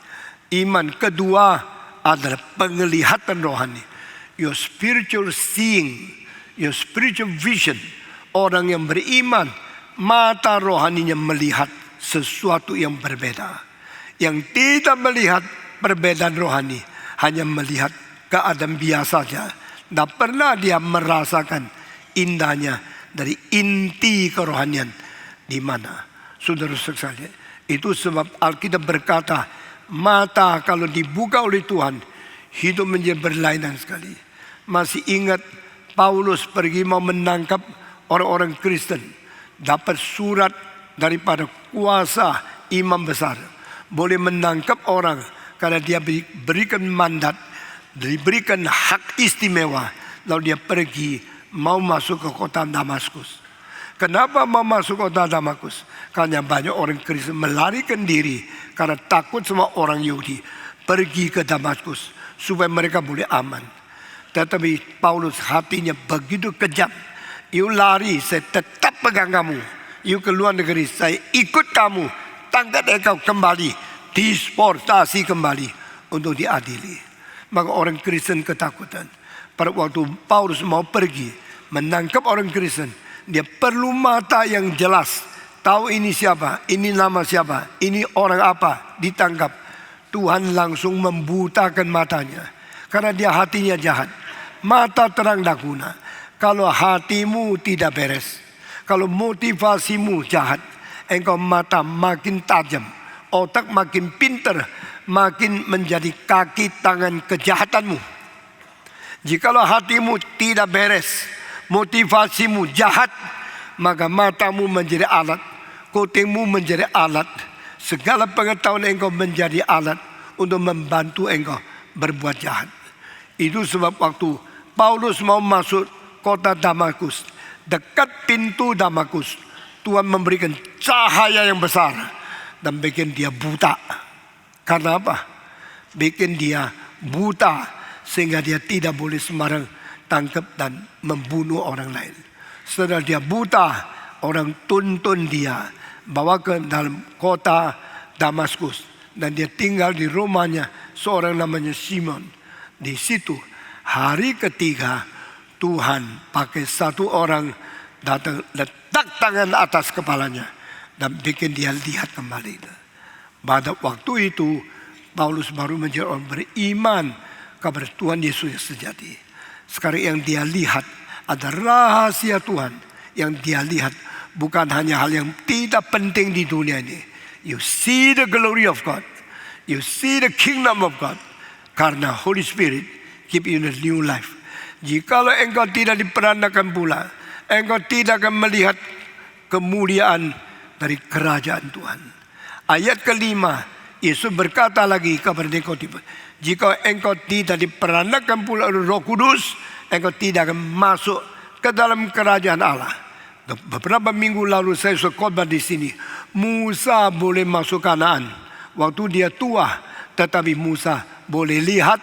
Iman kedua adalah penglihatan rohani. Your spiritual seeing, your spiritual vision. Orang yang beriman, mata rohaninya melihat sesuatu yang berbeda. Yang tidak melihat perbedaan rohani, hanya melihat keadaan biasa saja. Tidak pernah dia merasakan indahnya dari inti kerohanian di mana. Saudara sekalian, itu sebab Alkitab berkata, mata kalau dibuka oleh Tuhan, hidup menjadi berlainan sekali. Masih ingat Paulus pergi mau menangkap orang-orang Kristen, dapat surat daripada kuasa imam besar, boleh menangkap orang karena dia berikan mandat, diberikan hak istimewa. Lalu dia pergi mau masuk ke kota Damaskus. Kenapa mau masuk kota Damaskus? Karena banyak orang Kristen melarikan diri karena takut sama orang Yahudi, pergi ke Damaskus supaya mereka boleh aman. Tetapi Paulus hatinya begitu kejam. You lari, saya tetap pegang kamu. You ke luar negeri, saya ikut kamu. Tangkap engkau kembali, disportasi kembali untuk diadili. Maka orang Kristen ketakutan. Pada waktu Paulus mau pergi menangkap orang Kristen, dia perlu mata yang jelas. Tahu ini siapa, ini nama siapa, ini orang apa, ditangkap. Tuhan langsung membutakan matanya. Karena dia hatinya jahat. Mata terang tak guna. Kalau hatimu tidak beres, kalau motivasimu jahat, engkau mata makin tajam, otak makin pinter, makin menjadi kaki tangan kejahatanmu. Jikalau hatimu tidak beres, motivasimu jahat, maka matamu menjadi alat, kupingmu menjadi alat, segala pengetahuan engkau menjadi alat untuk membantu engkau berbuat jahat. Itu sebab waktu Paulus mau masuk kota Damaskus, dekat pintu Damaskus, Tuhan memberikan cahaya yang besar dan bikin dia buta. Karena apa? Bikin dia buta sehingga dia tidak boleh sembarang tangkap dan membunuh orang lain. Setelah dia buta, orang tuntun dia, bawa ke dalam kota Damaskus, dan dia tinggal di rumahnya seorang namanya Simon. Di situ hari ketiga Tuhan pakai satu orang datang letak tangan atas kepalanya dan bikin dia lihat kembali. Pada waktu itu Paulus baru menjadi orang beriman kepada Tuhan Yesus yang sejati. Sekarang yang dia lihat ada rahasia Tuhan. Yang dia lihat bukan hanya hal yang tidak penting di dunia ini. You see the glory of God. You see the kingdom of God. Karena Holy Spirit give you a new life. Jikalau engkau tidak diperanakan pula, engkau tidak akan melihat kemuliaan dari kerajaan Tuhan. Ayat kelima, Yesus berkata lagi kepada Nikodemus, jika engkau tidak diperanakan pula oleh Roh Kudus, engkau tidak akan masuk ke dalam kerajaan Allah. Beberapa minggu lalu saya khotbah di sini. Musa boleh masuk Kanaan waktu dia tua, tetapi Musa boleh lihat,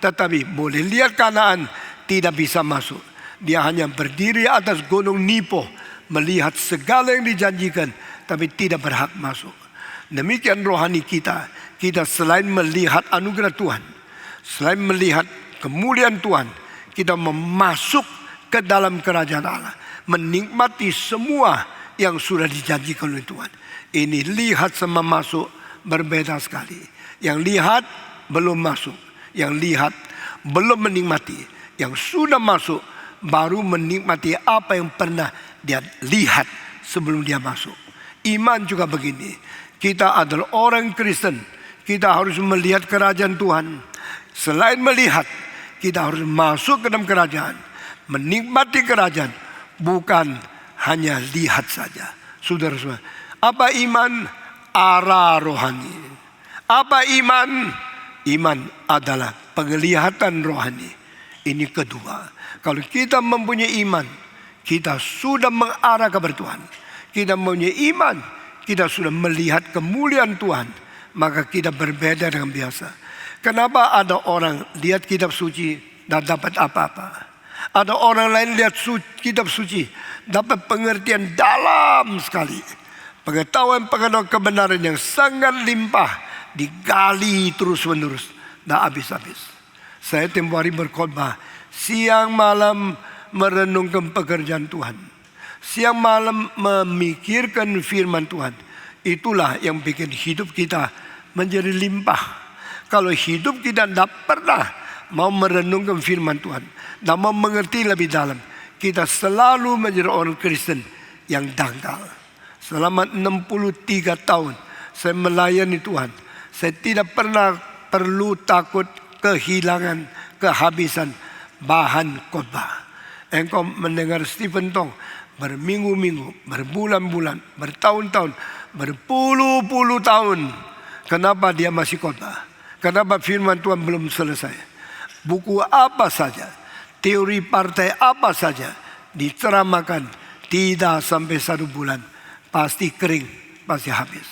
tetapi boleh lihat Kanaan, tidak bisa masuk. Dia hanya berdiri atas gunung Nipo, melihat segala yang dijanjikan, tapi tidak berhak masuk. Demikian rohani kita. Kita selain melihat anugerah Tuhan, selain melihat kemuliaan Tuhan, kita memasuk ke dalam kerajaan Allah, menikmati semua yang sudah dijanjikan oleh Tuhan. Ini lihat sama masuk berbeda sekali. Yang lihat belum masuk, yang lihat belum menikmati, yang sudah masuk baru menikmati apa yang pernah dia lihat sebelum dia masuk. Iman juga begini. Kita adalah orang Kristen, kita harus melihat kerajaan Tuhan. Selain melihat, kita harus masuk ke dalam kerajaan, menikmati kerajaan, bukan hanya lihat saja. Saudara-saudara, apa iman? Arah rohani. Apa iman? Iman adalah penglihatan rohani. Ini kedua. Kalau kita mempunyai iman, kita sudah mengarah kepada Tuhan. Kita mempunyai iman, kita sudah melihat kemuliaan Tuhan, maka kita berbeda dengan biasa. Kenapa ada orang lihat kitab suci dan dapat apa-apa? Ada orang lain lihat kitab suci dapat pengertian dalam sekali. Pengetahuan-pengetahuan kebenaran yang sangat limpah digali terus-menerus, tak habis-habis. Saya tempoh hari berkhotbah, siang malam merenungkan pekerjaan Tuhan, siang malam memikirkan firman Tuhan. Itulah yang bikin hidup kita menjadi limpah. Kalau hidup kita tidak pernah mau merenungkan firman Tuhan, dan mau mengerti lebih dalam, kita selalu menjadi orang Kristen yang dangkal. Selama 63 tahun saya melayani Tuhan, saya tidak pernah perlu takut kehilangan, kehabisan bahan khotbah. Engkau mendengar Stephen Tong berminggu-minggu, berbulan-bulan, bertahun-tahun, berpuluh-puluh tahun. Kenapa dia masih khotbah? Kenapa firman Tuhan belum selesai? Buku apa saja, teori partai apa saja diceramahkan, tidak sampai 1 bulan pasti kering, pasti habis.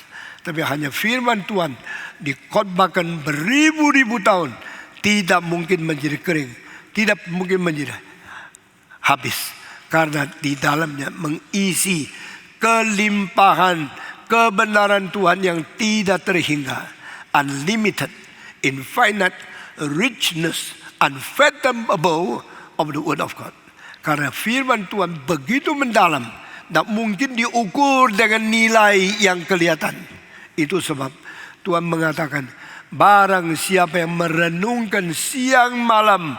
Tapi hanya firman Tuhan dikhotbahkan beribu-ribu tahun, tidak mungkin menjadi kering, tidak mungkin menjadi habis, karena di dalamnya mengisi kelimpahan kebenaran Tuhan yang tidak terhingga, unlimited, infinite richness, unfathomable of the word of God. Karena firman Tuhan begitu mendalam, tak mungkin diukur dengan nilai yang kelihatan. Itu sebab Tuhan mengatakan, barang siapa yang merenungkan siang malam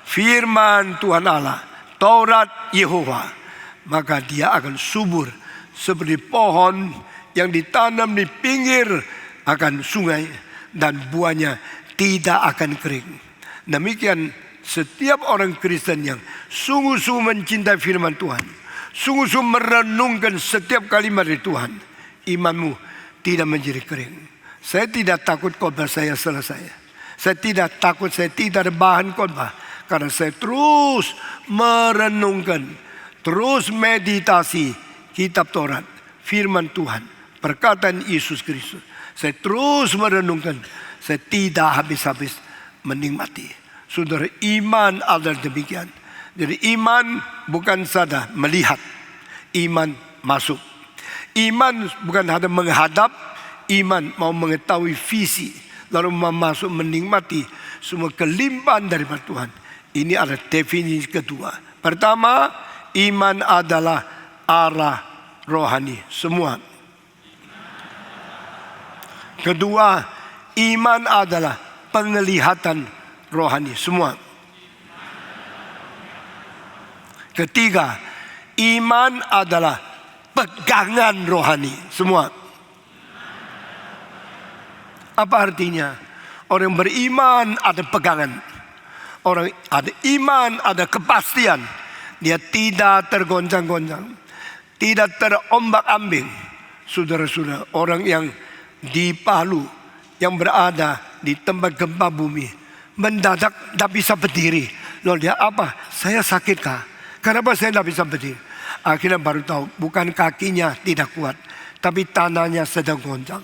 firman Tuhan Allah, Taurat Yehova, maka dia akan subur seperti pohon yang ditanam di pinggir akan sungai, dan buahnya tidak akan kering. Demikian setiap orang Kristen yang sungguh-sungguh mencintai firman Tuhan, sungguh-sungguh merenungkan setiap kalimat dari Tuhan, imanmu tidak menjadi kering. Saya tidak takut khotbah saya selesai. Saya tidak takut, saya tidak ada bahan khotbah, karena saya terus merenungkan, terus meditasi kitab Taurat, firman Tuhan, perkataan Yesus Kristus. Saya terus merenungkan, saya tidak habis-habis menikmati. Saudara, iman adalah demikian. Jadi iman bukan saja melihat, iman masuk. Iman bukan hanya menghadap, iman mau mengetahui visi, lalu masuk menikmati semua kelimpahan daripada Tuhan. Ini adalah definisi kedua. Pertama, iman adalah arah rohani semua. Kedua, iman adalah penglihatan rohani semua. Ketiga, iman adalah pegangan rohani semua. Apa artinya? Orang beriman ada pegangan. Orang ada iman, ada kepastian. Dia tidak tergoncang-goncang, tidak terombak-ambing. Saudara-saudara, orang yang di Palu, yang berada di tempat gempa bumi, mendadak tidak bisa berdiri. Lalu dia apa? Saya sakit kah? Kenapa saya tidak bisa berdiri? Akhirnya baru tahu, bukan kakinya tidak kuat, tapi tanahnya sedang goncang.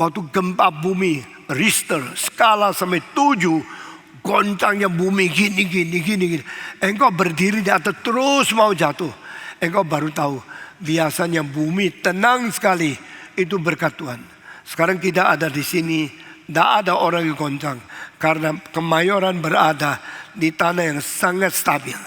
Waktu gempa bumi Richter skala sampai 7, goncangnya bumi gini. Engkau berdiri di atas terus mau jatuh. Engkau baru tahu, biasanya bumi tenang sekali, itu berkat Tuhan. Sekarang kita ada di sini, tidak ada orang yang goncang, karena Kemayoran berada di tanah yang sangat stabil.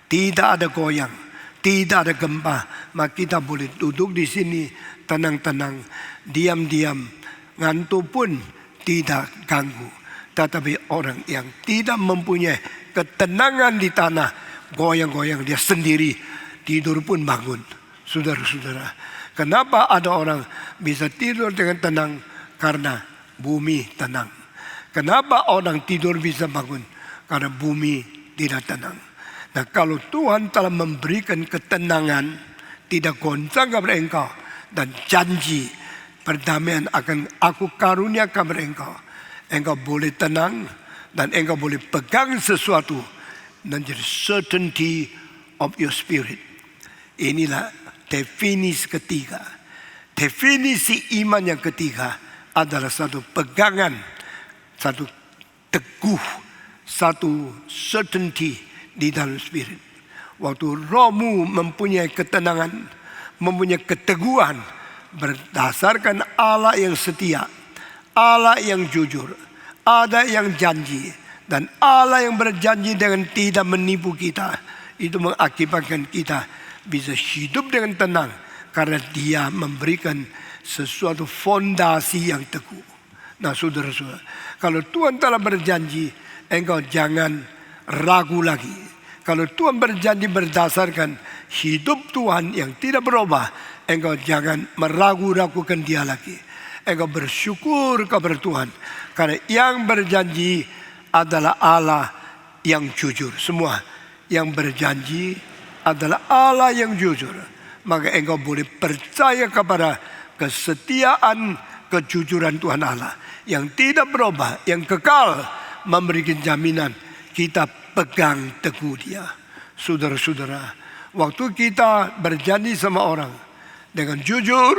Tidak ada goyang, tidak ada gempa. Maka kita boleh duduk di sini tenang-tenang, diam-diam. Ngantuk pun tidak ganggu. Tetapi orang yang tidak mempunyai ketenangan di tanah, goyang-goyang dia sendiri, tidur pun bangun. Saudara-saudara, kenapa ada orang bisa tidur dengan tenang? Karena bumi tenang. Kenapa orang tidur bisa bangun? Karena bumi tidak tenang. Nah, kalau Tuhan telah memberikan ketenangan, tidak goncang kepada engkau, dan janji perdamaian akan aku karuniakan kepada engkau, engkau boleh tenang dan engkau boleh pegang sesuatu dan jadi certainty of your spirit. Inilah definisi ketiga. Definisi iman yang ketiga adalah satu pegangan, satu teguh, satu certainty di dalam spirit. Waktu rohmu mempunyai ketenangan, mempunyai keteguhan, berdasarkan Allah yang setia, Allah yang jujur, ada yang janji, dan Allah yang berjanji dengan tidak menipu kita. Itu mengakibatkan kita bisa hidup dengan tenang, karena Dia memberikan sesuatu fondasi yang teguh. Nah, saudara-saudara, kalau Tuhan telah berjanji, engkau jangan ragu lagi. Kalau Tuhan berjanji berdasarkan hidup Tuhan yang tidak berubah, engkau jangan meragu-ragukan Dia lagi. Engkau bersyukur kepada Tuhan, karena yang berjanji adalah Allah yang jujur. Semua yang berjanji adalah Allah yang jujur. Maka engkau boleh percaya kepada kesetiaan, kejujuran Tuhan Allah yang tidak berubah, yang kekal, memberikan jaminan. Kita pegang teguh Dia. Saudara-saudara, waktu kita berjanji sama orang dengan jujur,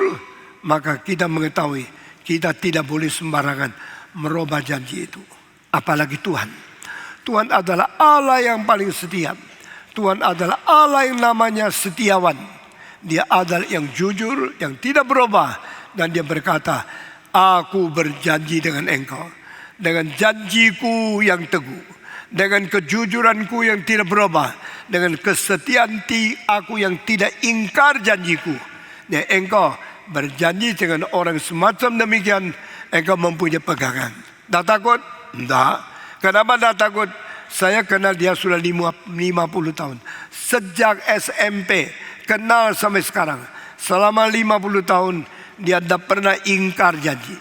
maka kita mengetahui kita tidak boleh sembarangan merubah janji itu. Apalagi Tuhan. Tuhan adalah Allah yang paling setia. Tuhan adalah Allah yang namanya setiawan. Dia adalah yang jujur, yang tidak berubah. Dan Dia berkata, aku berjanji dengan engkau, dengan janjiku yang teguh, dengan kejujuranku yang tidak berubah, dengan kesetiaan aku yang tidak ingkar janjiku. Dan engkau berjanji dengan orang semacam demikian, engkau mempunyai pegangan. Tak takut? Tidak. Kenapa tak takut? Saya kenal dia sudah 50 tahun. Sejak SMP, kenal sampai sekarang. Selama 50 tahun, dia tidak pernah ingkar janji.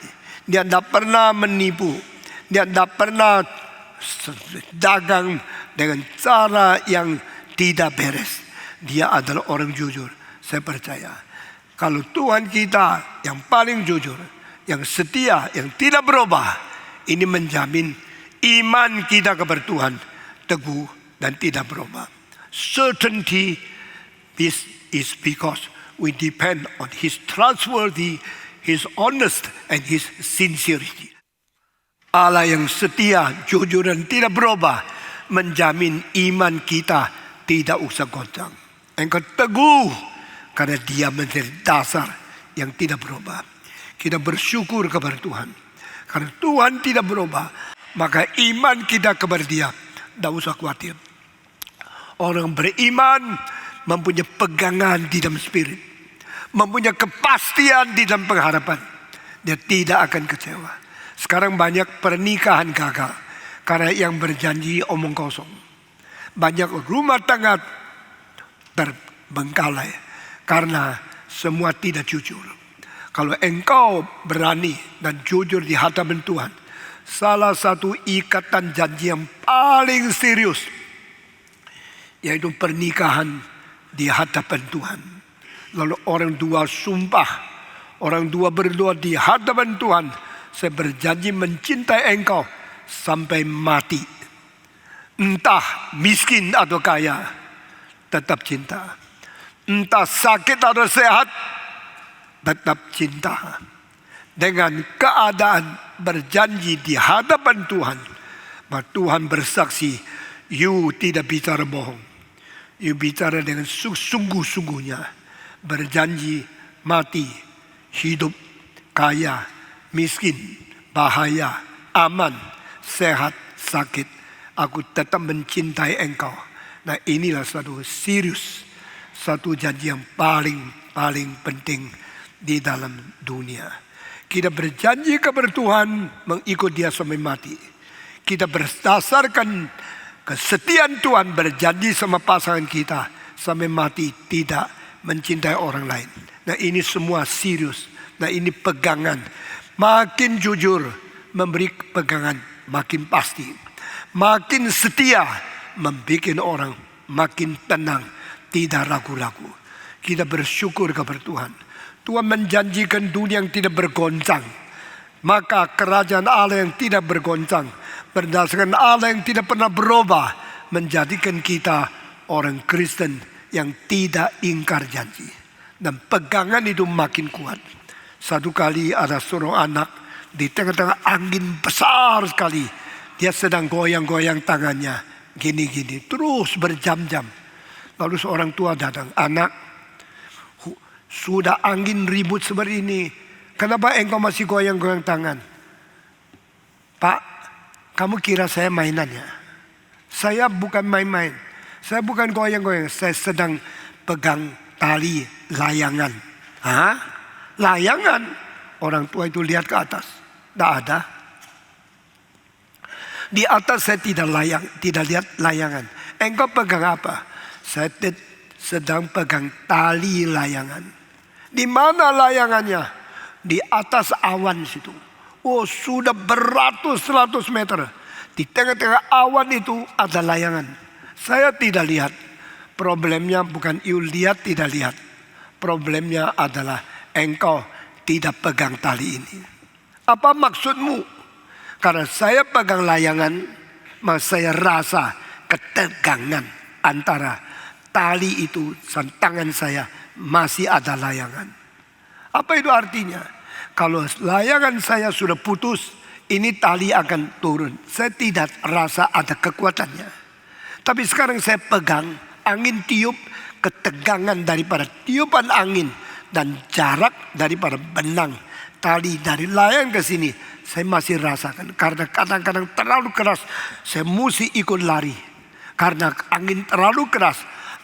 Dia tidak pernah menipu. Dia tidak pernah dagang dengan cara yang tidak beres. Dia adalah orang jujur. Saya percaya kalau Tuhan kita yang paling jujur, yang setia, yang tidak berubah, ini menjamin iman kita kepada Tuhan teguh dan tidak berubah. Certainty is because we depend on His trustworthy, His honest, and His sincerity. Allah yang setia, jujur dan tidak berubah menjamin iman kita tidak usah goncang. Engkau teguh karena Dia menjadi dasar yang tidak berubah. Kita bersyukur kepada Tuhan. Karena Tuhan tidak berubah, maka iman kita kepada Dia tidak usah khawatir. Orang beriman mempunyai pegangan di dalam spirit, mempunyai kepastian di dalam pengharapan. Dia tidak akan kecewa. Sekarang banyak pernikahan gagal karena yang berjanji omong kosong. Banyak rumah tangga terbengkalai karena semua tidak jujur. Kalau engkau berani dan jujur di hadapan Tuhan, salah satu ikatan janji yang paling serius yaitu pernikahan di hadapan Tuhan. Lalu orang dua sumpah, orang dua berdoa di hadapan Tuhan, saya berjanji mencintai engkau sampai mati. Entah miskin atau kaya, tetap cinta. Entah sakit atau sehat, tetap cinta. Dengan keadaan berjanji di hadapan Tuhan, maka Tuhan bersaksi, you tidak bicara bohong. You bicara dengan sungguh-sungguhnya. Berjanji mati, hidup, kaya, miskin, bahaya, aman, sehat, sakit, aku tetap mencintai engkau. Nah, inilah satu serius, satu janji yang paling penting di dalam dunia. Kita berjanji kepada Tuhan mengikut Dia sampai mati. Kita berdasarkan kesetiaan Tuhan berjanji sama pasangan kita sampai mati tidak mencintai orang lain. Nah, ini semua serius. Nah, ini pegangan. Makin jujur memberi pegangan makin pasti. Makin setia membuat orang makin tenang, tidak ragu-ragu. Kita bersyukur kepada Tuhan. Tuhan menjanjikan dunia yang tidak bergoncang. Maka kerajaan Allah yang tidak bergoncang, berdasarkan Allah yang tidak pernah berubah, menjadikan kita orang Kristen yang tidak ingkar janji. Dan pegangan itu makin kuat. Satu kali ada seorang anak di tengah-tengah angin besar sekali. Dia sedang goyang-goyang tangannya. Gini-gini terus berjam-jam. Lalu seorang tua datang. Anak, sudah angin ribut seperti ini, kenapa engkau masih goyang-goyang tangan? Pak, kamu kira saya mainannya? Saya bukan main-main. Saya bukan goyang-goyang. Saya sedang pegang tali layangan. Hah? Layangan? Orang tua itu lihat ke atas. Tidak ada. Di atas saya tidak lihat layangan. Engkau pegang apa? Saya sedang pegang tali layangan. Di mana layangannya? Di atas awan situ. Oh, sudah beratus-ratus meter. Di tengah-tengah awan itu ada layangan. Saya tidak lihat. Problemnya bukan you lihat tidak lihat. Problemnya adalah engkau tidak pegang tali ini. Apa maksudmu? Karena saya pegang layangan, maka saya rasa ketegangan antara tali itu dan tangan saya masih ada layangan. Apa itu artinya? Kalau layangan saya sudah putus, ini tali akan turun. Saya tidak rasa ada kekuatannya. Tapi sekarang saya pegang, angin tiup, ketegangan daripada tiupan angin dan jarak daripada benang tali dari layangan ke sini, saya masih rasakan. Karena kadang-kadang terlalu keras, saya mesti ikut lari. Karena angin terlalu keras,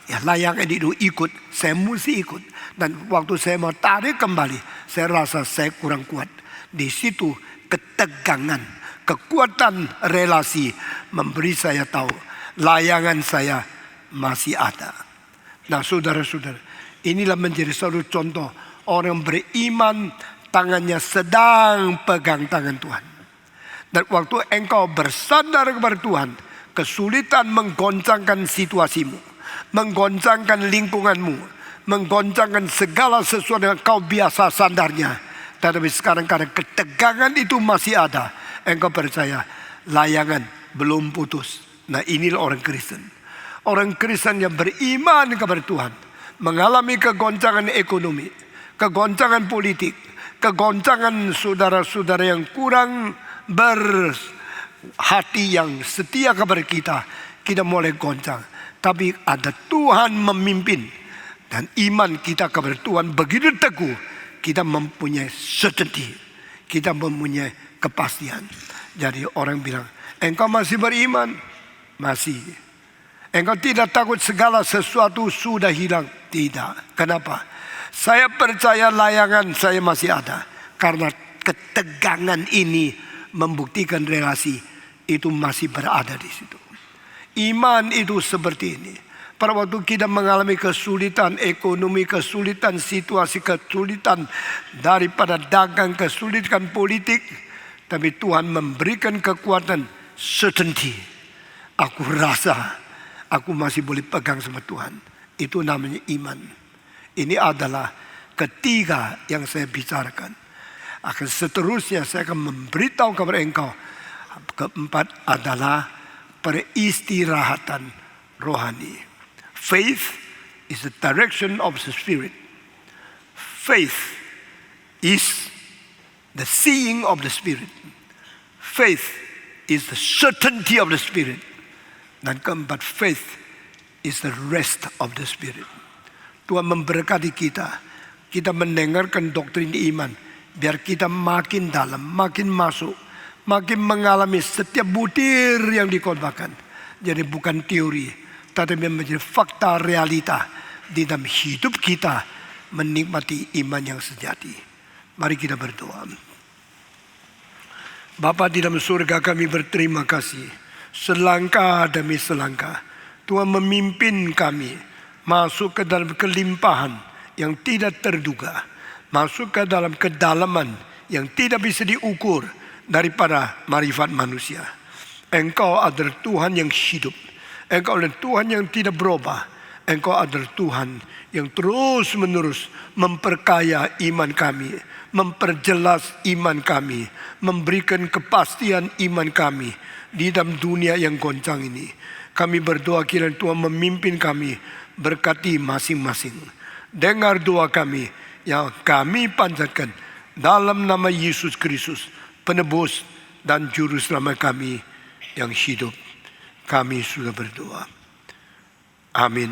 ya layangan itu ikut, saya mesti ikut. Dan waktu saya mau tarik kembali, saya rasa saya kurang kuat. Di situ ketegangan, kekuatan relasi memberi saya tahu layangan saya masih ada. Nah, saudara-saudara, inilah menjadi satu contoh orang beriman, tangannya sedang pegang tangan Tuhan. Dan waktu engkau bersandar kepada Tuhan, kesulitan menggoncangkan situasimu, menggoncangkan lingkunganmu, menggoncangkan segala sesuatu yang kau biasa sandarnya. Tetapi sekarang karena ketegangan itu masih ada, engkau percaya layangan belum putus. Nah, inilah orang Kristen. Orang Kristen yang beriman kepada Tuhan mengalami kegoncangan ekonomi, kegoncangan politik, kegoncangan saudara-saudara yang kurang berhati, yang setia kepada kita, kita mulai goncang. Tapi ada Tuhan memimpin, dan iman kita kepada Tuhan begitu teguh, kita mempunyai certainty, kita mempunyai kepastian. Jadi orang bilang, engkau masih beriman? Masih. Engkau tidak takut segala sesuatu sudah hilang? Tidak. Kenapa? Saya percaya layangan saya masih ada. Karena ketegangan ini membuktikan relasi itu masih berada di situ. Iman itu seperti ini. Pada waktu kita mengalami kesulitan ekonomi, kesulitan situasi, kesulitan daripada dagang, kesulitan politik, tapi Tuhan memberikan kekuatan certainty. Aku rasa aku masih boleh pegang sama Tuhan. Itu namanya iman. Ini adalah ketiga yang saya bicarakan. Akan seterusnya saya akan memberitahu kepada engkau. Keempat adalah peristirahatan rohani. Faith is the direction of the Spirit. Faith is the seeing of the Spirit. Faith is the certainty of the Spirit. Dan keempat, faith is the rest of the Spirit. Tuhan memberkati kita. Kita mendengarkan doktrin iman, biar kita makin dalam, makin masuk, makin mengalami setiap butir yang dikhotbahkan. Jadi bukan teori, tetapi menjadi fakta realita di dalam hidup kita menikmati iman yang sejati. Mari kita berdoa. Bapa di dalam surga, kami berterima kasih. Selangkah demi selangkah Tuhan memimpin kami masuk ke dalam kelimpahan yang tidak terduga, masuk ke dalam kedalaman yang tidak bisa diukur daripada marifat manusia. Engkau adalah Tuhan yang hidup. Engkau adalah Tuhan yang tidak berubah. Engkau adalah Tuhan yang terus menerus memperkaya iman kami, memperjelas iman kami, memberikan kepastian iman kami di dalam dunia yang goncang ini. Kami berdoa kiranya Tuhan memimpin kami, berkati masing-masing. Dengar doa kami yang kami panjatkan dalam nama Yesus Kristus, penebus dan juru selamat kami yang hidup. Kami sudah berdoa. Amin.